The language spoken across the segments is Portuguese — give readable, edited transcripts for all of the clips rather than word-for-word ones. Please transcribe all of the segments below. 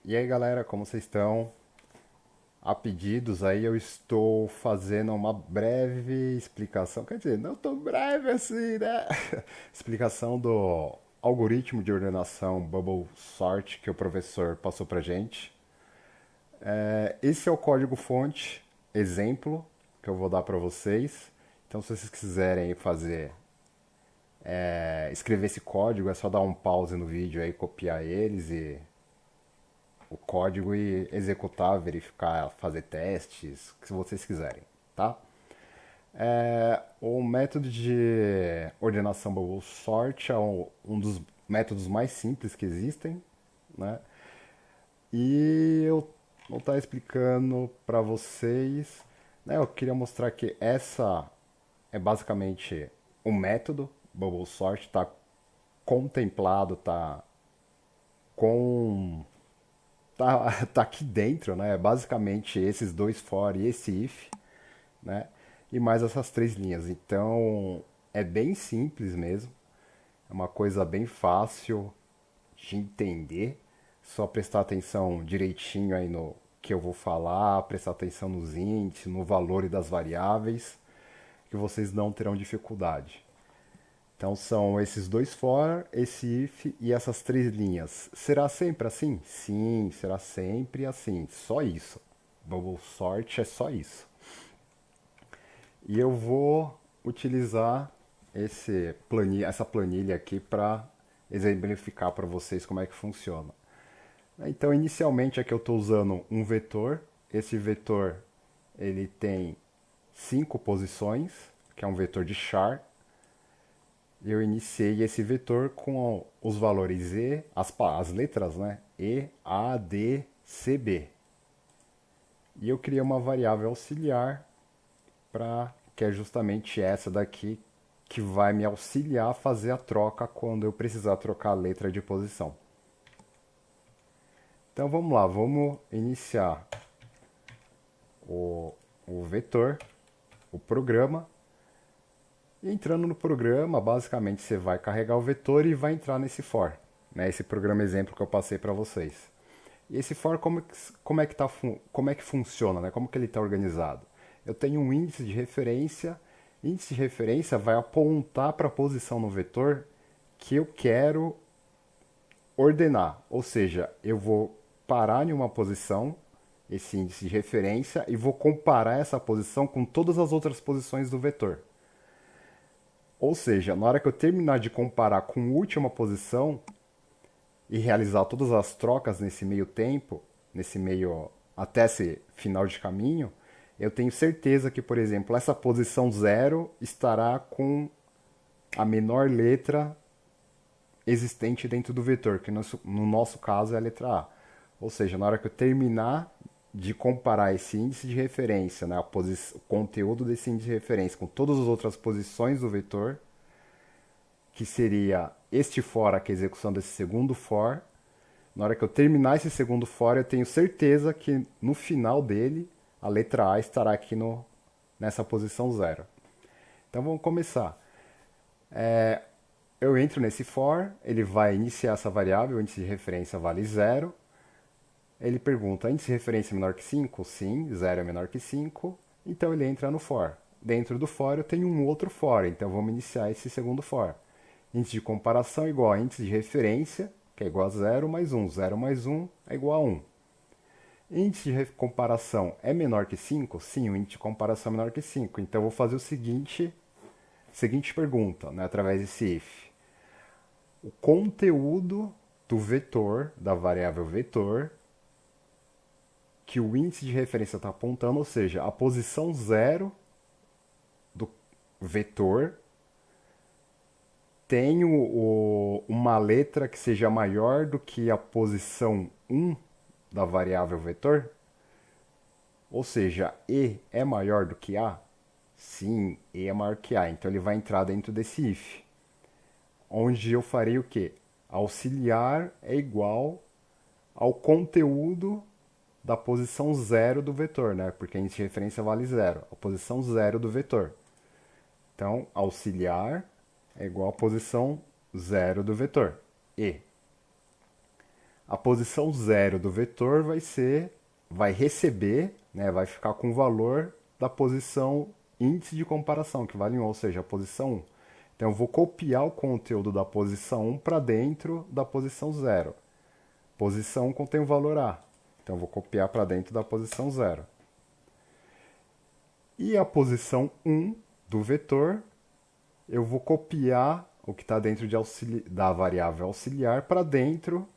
E aí galera, como vocês estão? A pedidos aí eu estou fazendo uma breve explicação, quer dizer, não tão breve assim, né? Explicação do algoritmo de ordenação Bubble Sort que o professor passou pra gente. Esse é o código-fonte, exemplo, que eu vou dar para vocês. Então, se vocês quiserem escrever esse código, é só dar um pause no vídeo aí, copiar eles e o código e executar, verificar, fazer testes, se vocês quiserem, tá? O método de ordenação Bubble Sort é um dos métodos mais simples que existem, né? E eu vou estar explicando para vocês, né? Eu queria mostrar que essa é basicamente o método Bubble Sort, está contemplado, com tá aqui dentro, né? Basicamente esses dois for e esse if, né? E mais essas três linhas. Então é bem simples mesmo. É uma coisa bem fácil de entender. Só prestar atenção direitinho aí no que eu vou falar, prestar atenção nos índices, no valor das variáveis, que vocês não terão dificuldade. Então são esses dois for, esse if e essas três linhas. Será sempre assim? Sim, será sempre assim. Só isso. Bubble sort é só isso. E eu vou utilizar essa planilha aqui para exemplificar para vocês como é que funciona. Então, inicialmente aqui eu estou usando um vetor. Esse vetor ele tem 5 posições, que é um vetor de char. Eu iniciei esse vetor com os valores E, as letras, né? E, A, D, C, B. E eu criei uma variável auxiliar que é justamente essa daqui, que vai me auxiliar a fazer a troca quando eu precisar trocar a letra de posição. Então vamos lá, vamos iniciar o vetor, o programa. E entrando no programa, basicamente você vai carregar o vetor e vai entrar nesse for, né? Esse programa exemplo que eu passei para vocês. E esse for como é que funciona, né? Como que ele está organizado? Eu tenho um índice de referência. Índice de referência vai apontar para a posição no vetor que eu quero ordenar. Ou seja, eu vou parar em uma posição, esse índice de referência, e vou comparar essa posição com todas as outras posições do vetor. Ou seja, na hora que eu terminar de comparar com a última posição e realizar todas as trocas nesse meio tempo, nesse meio até esse final de caminho, eu tenho certeza que, por exemplo, essa posição zero estará com a menor letra existente dentro do vetor, que no nosso caso é a letra A. Ou seja, na hora que eu terminar de comparar esse índice de referência, né, o conteúdo desse índice de referência com todas as outras posições do vetor, que seria este for, aqui a execução desse segundo for, na hora que eu terminar esse segundo for, eu tenho certeza que no final dele, a letra A estará aqui nessa posição zero. Então vamos começar. Eu entro nesse for, ele vai iniciar essa variável, o índice de referência vale zero. Ele pergunta, índice de referência é menor que 5? Sim, 0 é menor que 5. Então ele entra no for. Dentro do for eu tenho um outro for, então vamos iniciar esse segundo for. Índice de comparação é igual a índice de referência, que é igual a 0 mais 1. 0 mais 1 é igual a 1. Índice de comparação é menor que 5? Sim, o índice de comparação é menor que 5. Então eu vou fazer seguinte pergunta, né, através desse if. O conteúdo do vetor, da variável vetor, que o índice de referência está apontando, ou seja, a posição zero do vetor tem uma letra que seja maior do que a posição 1 da variável vetor? Ou seja, E é maior do que A? Sim, E é maior que A. Então ele vai entrar dentro desse if. Onde eu farei o quê? Auxiliar é igual ao conteúdo da posição zero do vetor, né? Porque a índice de referência vale zero. A posição zero do vetor. Então, auxiliar é igual à posição zero do vetor, E. A posição 0 do vetor vai receber, né, vai ficar com o valor da posição índice de comparação, que vale 1, ou seja, a posição 1. Então eu vou copiar o conteúdo da posição 1 para dentro da posição 0. Posição 1 contém o valor A, então eu vou copiar para dentro da posição 0. E a posição 1 do vetor, eu vou copiar o que está dentro da variável auxiliar para dentro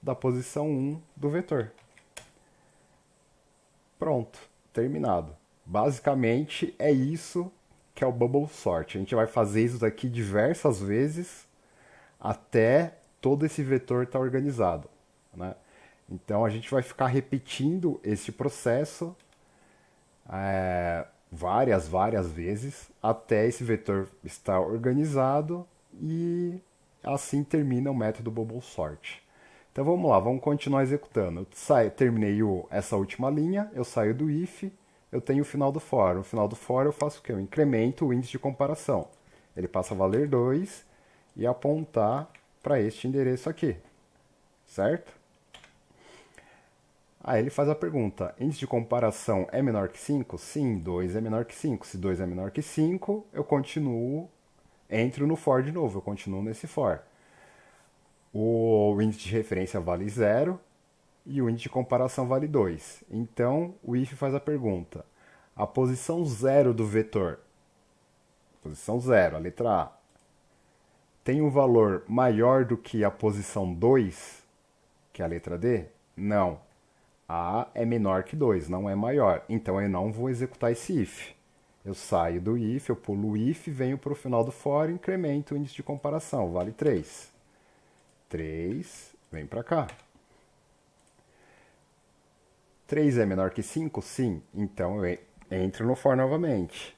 da posição 1 do vetor. Pronto, terminado. Basicamente é isso que é o Bubble Sort. A gente vai fazer isso daqui diversas vezes até todo esse vetor estar organizado, né? Então a gente vai ficar repetindo esse processo várias vezes até esse vetor estar organizado e assim termina o método Bubble Sort. Então vamos lá, vamos continuar executando. Terminei essa última linha, eu saio do if, eu tenho o final do for. No final do for eu faço o quê? Eu incremento o índice de comparação. Ele passa a valer 2 e apontar para este endereço aqui, certo? Aí ele faz a pergunta, índice de comparação é menor que 5? Sim, 2 é menor que 5. Se 2 é menor que 5, eu entro no for de novo, eu continuo nesse for. O índice de referência vale 0 e o índice de comparação vale 2. Então, o if faz a pergunta, a posição 0 do vetor, posição 0, a letra A, tem um valor maior do que a posição 2, que é a letra D? Não. A é menor que 2, não é maior. Então eu não vou executar esse if. Eu saio do if, eu pulo o if, venho para o final do for e incremento o índice de comparação, vale 3. 3, vem para cá. 3 é menor que 5? Sim. Então eu entro no for novamente.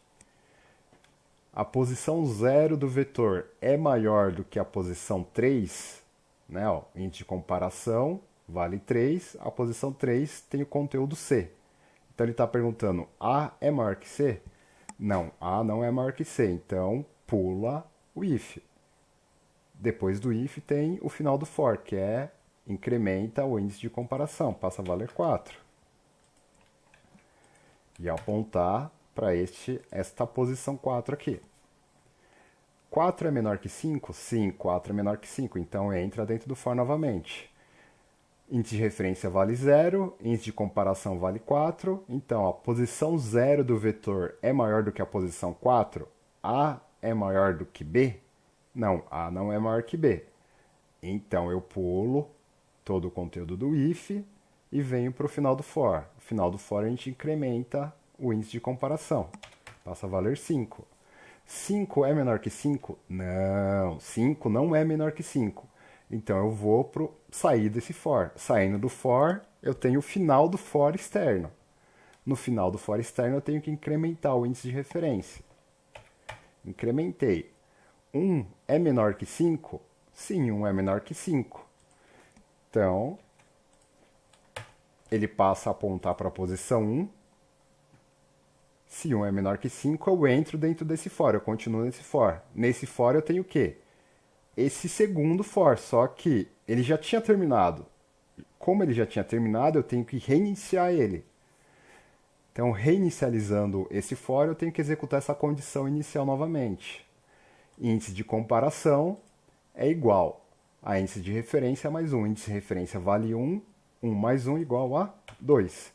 A posição 0 do vetor é maior do que a posição 3, né? Ó, índice de comparação vale 3, a posição 3 tem o conteúdo C. Então ele está perguntando, A é maior que C? Não, A não é maior que C, então pula o if. Depois do if tem o final do for, que é incrementa o índice de comparação, passa a valer 4. E apontar para esta posição 4 aqui. 4 é menor que 5? Sim, 4 é menor que 5, então entra dentro do for novamente. Índice de referência vale 0, índice de comparação vale 4, então a posição 0 do vetor é maior do que a posição 4? A é maior do que B? Não, A não é maior que B. Então eu pulo todo o conteúdo do if e venho para o final do for. No final do for a gente incrementa o índice de comparação, passa a valer 5. 5 é menor que 5? Não, 5 não é menor que 5. Então eu vou sair desse for. Saindo do for, eu tenho o final do for externo. No final do for externo eu tenho que incrementar o índice de referência. Incrementei. 1 é menor que 5? Sim, 1 é menor que 5. Então, ele passa a apontar para a posição 1. Se 1 é menor que 5, eu entro dentro desse for, eu continuo nesse for. Nesse for eu tenho o quê? Esse segundo for, só que ele já tinha terminado. Como ele já tinha terminado, eu tenho que reiniciar ele. Então, reinicializando esse for, eu tenho que executar essa condição inicial novamente. Índice de comparação é igual a índice de referência mais 1. Índice de referência vale 1, 1 mais 1 igual a 2.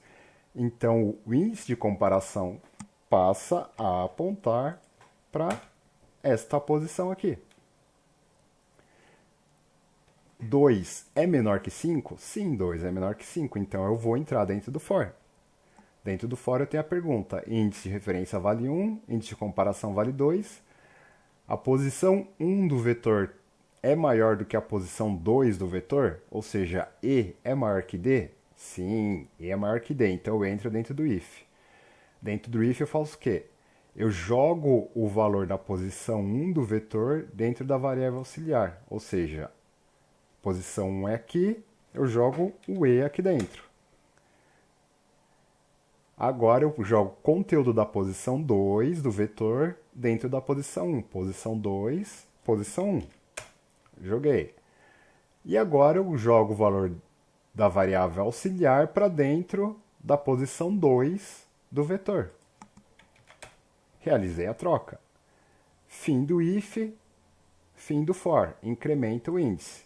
Então, o índice de comparação passa a apontar para esta posição aqui. 2 é menor que 5? Sim, 2 é menor que 5. Então, eu vou entrar dentro do for. Dentro do for eu tenho a pergunta, índice de referência vale 1, índice de comparação vale 2. A posição 1 do vetor é maior do que a posição 2 do vetor? Ou seja, E é maior que D? Sim, E é maior que D. Então eu entro dentro do if. Dentro do if eu faço o quê? Eu jogo o valor da posição 1 do vetor dentro da variável auxiliar. Ou seja, posição 1 é aqui, eu jogo o E aqui dentro. Agora eu jogo o conteúdo da posição 2 do vetor dentro da posição 1. Posição 2, posição 1. Joguei. E agora eu jogo o valor da variável auxiliar para dentro da posição 2 do vetor. Realizei a troca. Fim do if, fim do for, incrementa o índice.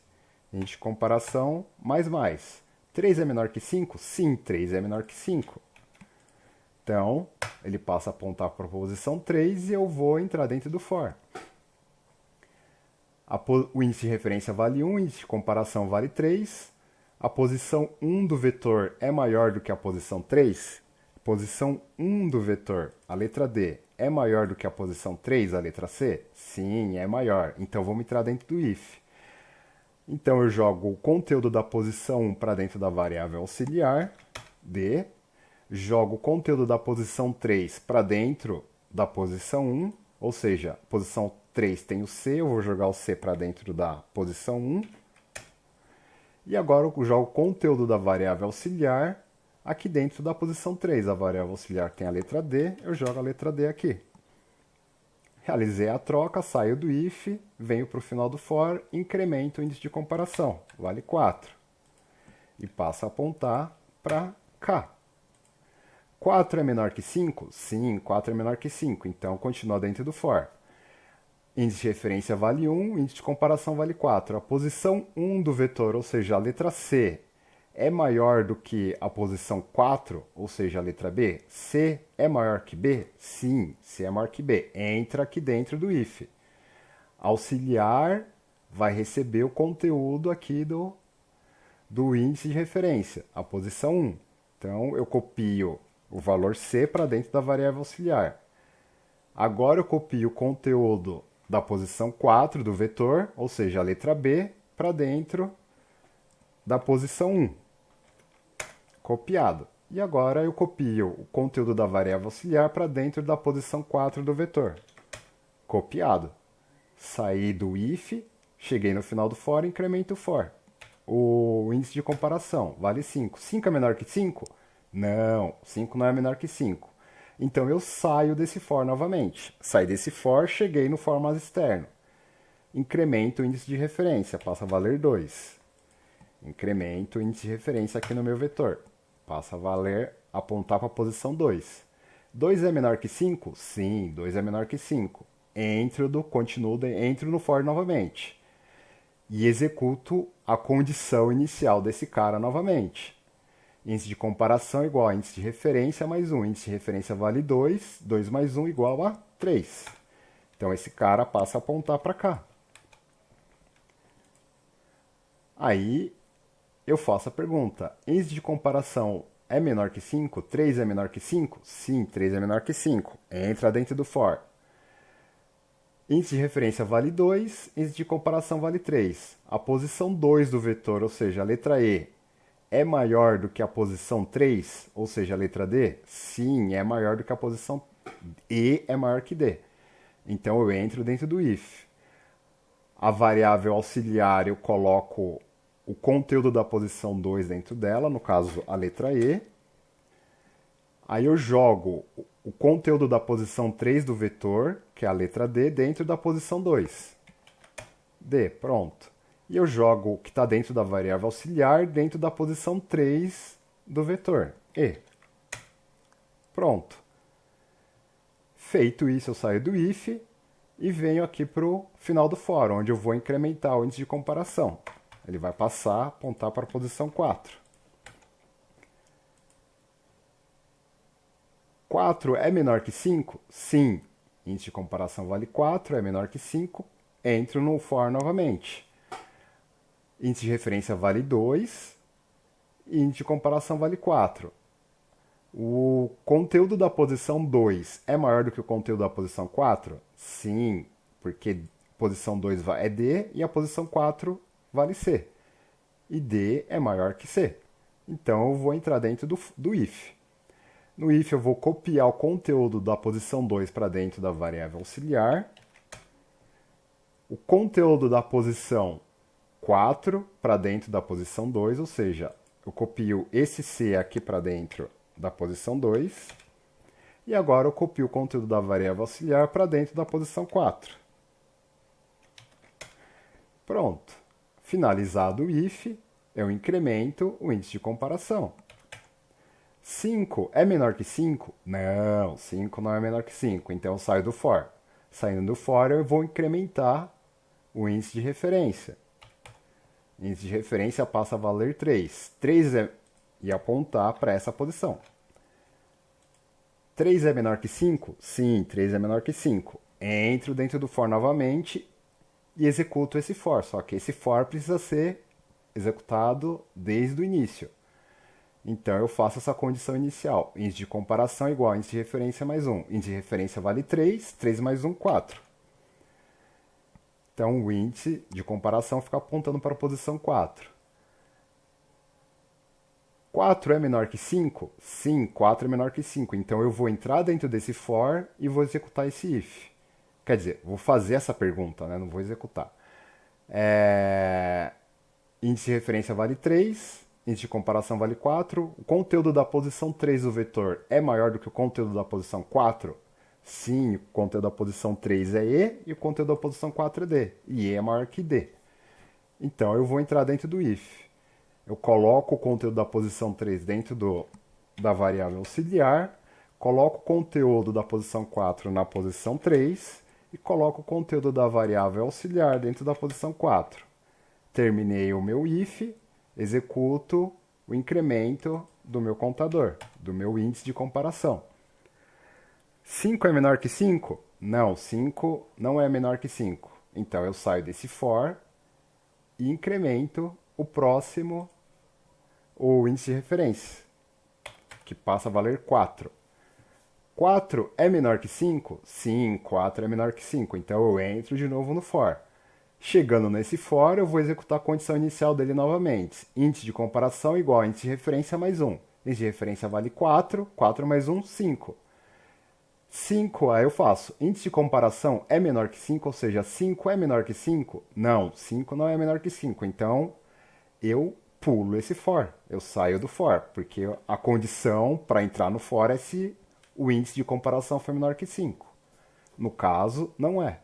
Índice de comparação, mais. 3 é menor que 5? Sim, 3 é menor que 5. Então, ele passa a apontar para a posição 3 e eu vou entrar dentro do for. O índice de referência vale 1, o índice de comparação vale 3. A posição 1 do vetor é maior do que a posição 3? Posição 1 do vetor, a letra D, é maior do que a posição 3, a letra C? Sim, é maior. Então, vamos entrar dentro do if. Então, eu jogo o conteúdo da posição 1 para dentro da variável auxiliar, D. Jogo o conteúdo da posição 3 para dentro da posição 1, ou seja, posição 3 tem o C, eu vou jogar o C para dentro da posição 1. E agora eu jogo o conteúdo da variável auxiliar aqui dentro da posição 3. A variável auxiliar tem a letra D, eu jogo a letra D aqui. Realizei a troca, saio do if, venho para o final do for, incremento o índice de comparação, vale 4. E passo a apontar para cá. 4 é menor que 5? Sim, 4 é menor que 5, então continua dentro do for. Índice de referência vale 1, índice de comparação vale 4. A posição 1 do vetor, ou seja, a letra C, é maior do que a posição 4, ou seja, a letra B? C é maior que B? Sim, C é maior que B. Entra aqui dentro do if. Auxiliar vai receber o conteúdo aqui do índice de referência, a posição 1. Então, eu copio o valor C para dentro da variável auxiliar. Agora eu copio o conteúdo da posição 4 do vetor, ou seja, a letra B, para dentro da posição 1. Copiado. E agora eu copio o conteúdo da variável auxiliar para dentro da posição 4 do vetor. Copiado. Saí do if, cheguei no final do for, incremento o for. O índice de comparação vale 5. 5 é menor que 5? Não, 5 não é menor que 5. Então eu saio desse for novamente. Saí desse for, cheguei no for mais externo. Incremento o índice de referência, passa a valer 2. Incremento o índice de referência aqui no meu vetor. Passa a valer, apontar para a posição 2. 2 é menor que 5? Sim, 2 é menor que 5. Entro no for novamente. E executo a condição inicial desse cara novamente. Índice de comparação igual a índice de referência mais 1. Índice de referência vale 2. 2 mais 1 igual a 3. Então esse cara passa a apontar para cá. Aí eu faço a pergunta, índice de comparação é menor que 5? 3 é menor que 5? Sim, 3 é menor que 5. Entra dentro do for. Índice de referência vale 2, índice de comparação vale 3. A posição 2 do vetor, ou seja, a letra E, é maior do que a posição 3, ou seja, a letra D? Sim, é maior do que a posição E, é maior que D. Então eu entro dentro do if. A variável auxiliar eu coloco o conteúdo da posição 2 dentro dela, no caso a letra E. Aí eu jogo o conteúdo da posição 3 do vetor, que é a letra D, dentro da posição 2. D, pronto. E eu jogo o que está dentro da variável auxiliar dentro da posição 3 do vetor, E. Pronto. Feito isso, eu saio do if e venho aqui para o final do for, onde eu vou incrementar o índice de comparação. Ele vai passar a apontar para a posição 4. 4 é menor que 5? Sim. Índice de comparação vale 4, é menor que 5. Entro no for novamente. Índice de referência vale 2. Índice de comparação vale 4. O conteúdo da posição 2 é maior do que o conteúdo da posição 4? Sim, porque posição 2 é D e a posição 4 vale C. E D é maior que C. Então eu vou entrar dentro do if. No if eu vou copiar o conteúdo da posição 2 para dentro da variável auxiliar. O conteúdo da posição 4 para dentro da posição 2, ou seja, eu copio esse C aqui para dentro da posição 2. E agora eu copio o conteúdo da variável auxiliar para dentro da posição 4. Pronto. Finalizado o if, eu incremento o índice de comparação. 5 é menor que 5? Não, 5 não é menor que 5, então eu saio do for. Saindo do for, eu vou incrementar o índice de referência. O índice de referência passa a valer 3. 3 e apontar para essa posição. 3 é menor que 5? Sim, 3 é menor que 5. Entro dentro do for novamente e executo esse for, só que esse for precisa ser executado desde o início. Então eu faço essa condição inicial. Índice de comparação igual a índice de referência mais 1. Índice de referência vale 3, 3 mais 1, 4. Então o índice de comparação fica apontando para a posição 4. 4 é menor que 5? Sim, 4 é menor que 5. Então eu vou entrar dentro desse for e vou executar esse if. Quer dizer, vou fazer essa pergunta, né? Não vou executar. Índice de referência vale 3, índice de comparação vale 4. O conteúdo da posição 3 do vetor é maior do que o conteúdo da posição 4? Sim, o conteúdo da posição 3 é E e o conteúdo da posição 4 é D. E E é maior que D. Então eu vou entrar dentro do if. Eu coloco o conteúdo da posição 3 dentro da variável auxiliar, coloco o conteúdo da posição 4 na posição 3 e coloco o conteúdo da variável auxiliar dentro da posição 4. Terminei o meu if, executo o incremento do meu contador, do meu índice de comparação. 5 é menor que 5? Não, 5 não é menor que 5. Então eu saio desse for e incremento o próximo, o índice de referência, que passa a valer 4. 4 é menor que 5? Sim, 4 é menor que 5. Então eu entro de novo no for. Chegando nesse for, eu vou executar a condição inicial dele novamente. Índice de comparação igual a índice de referência mais 1. Índice de referência vale 4, 4 mais 1, 5. 5, aí eu faço. Índice de comparação é menor que 5, ou seja, 5 é menor que 5? Não, 5 não é menor que 5. Então, eu pulo esse for. Eu saio do for, porque a condição para entrar no for é se o índice de comparação for menor que 5. No caso, não é.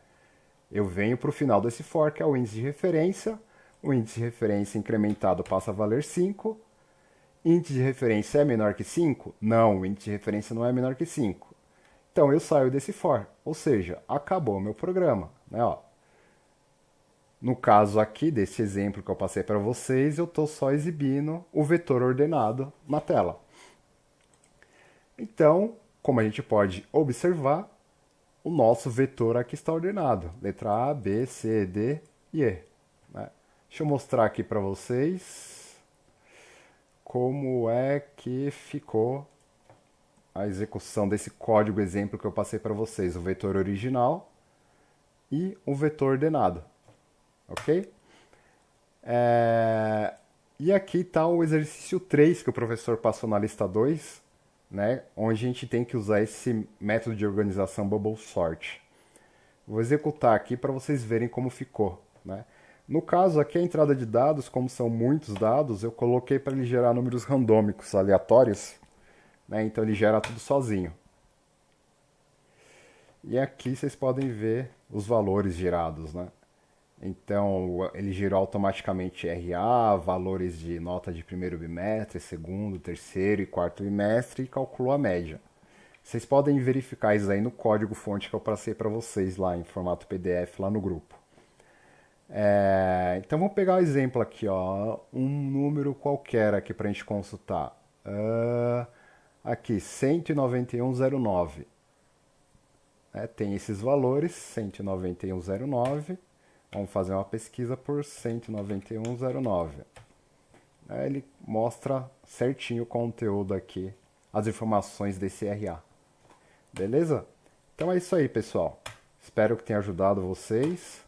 Eu venho para o final desse for, que é o índice de referência. O índice de referência incrementado passa a valer 5. Índice de referência é menor que 5? Não, o índice de referência não é menor que 5. Então eu saio desse for, ou seja, acabou o meu programa, né? Ó. No caso aqui, desse exemplo que eu passei para vocês, eu estou só exibindo o vetor ordenado na tela. Então, como a gente pode observar, o nosso vetor aqui está ordenado. Letra A, B, C, D e E. Né? Deixa eu mostrar aqui para vocês como é que ficou a execução desse código exemplo que eu passei para vocês. O vetor original e o vetor ordenado. Ok? E aqui está o exercício 3 que o professor passou na lista 2, né, onde a gente tem que usar esse método de organização Bubble Sort. Vou executar aqui para vocês verem como ficou. Né? No caso aqui, a entrada de dados, como são muitos dados, eu coloquei para ele gerar números randômicos, aleatórios. Né? Então ele gera tudo sozinho. E aqui vocês podem ver os valores gerados. Né? Então, ele gerou automaticamente RA, valores de nota de primeiro bimestre, segundo, terceiro e quarto bimestre e calculou a média. Vocês podem verificar isso aí no código-fonte que eu passei para vocês lá em formato PDF lá no grupo. Então, vamos pegar um exemplo aqui, ó, um número qualquer aqui para a gente consultar. Aqui, 191,09. Tem esses valores, 191,09. Vamos fazer uma pesquisa por 191,09. Ele mostra certinho o conteúdo aqui, as informações desse RA. Beleza? Então é isso aí, pessoal. Espero que tenha ajudado vocês,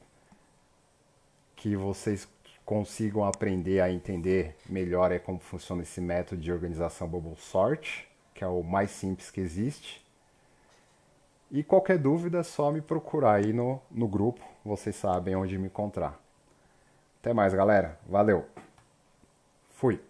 que vocês consigam aprender a entender melhor como funciona esse método de organização Bubble Sort, que é o mais simples que existe. E qualquer dúvida é só me procurar aí no grupo, vocês sabem onde me encontrar. Até mais, galera. Valeu. Fui.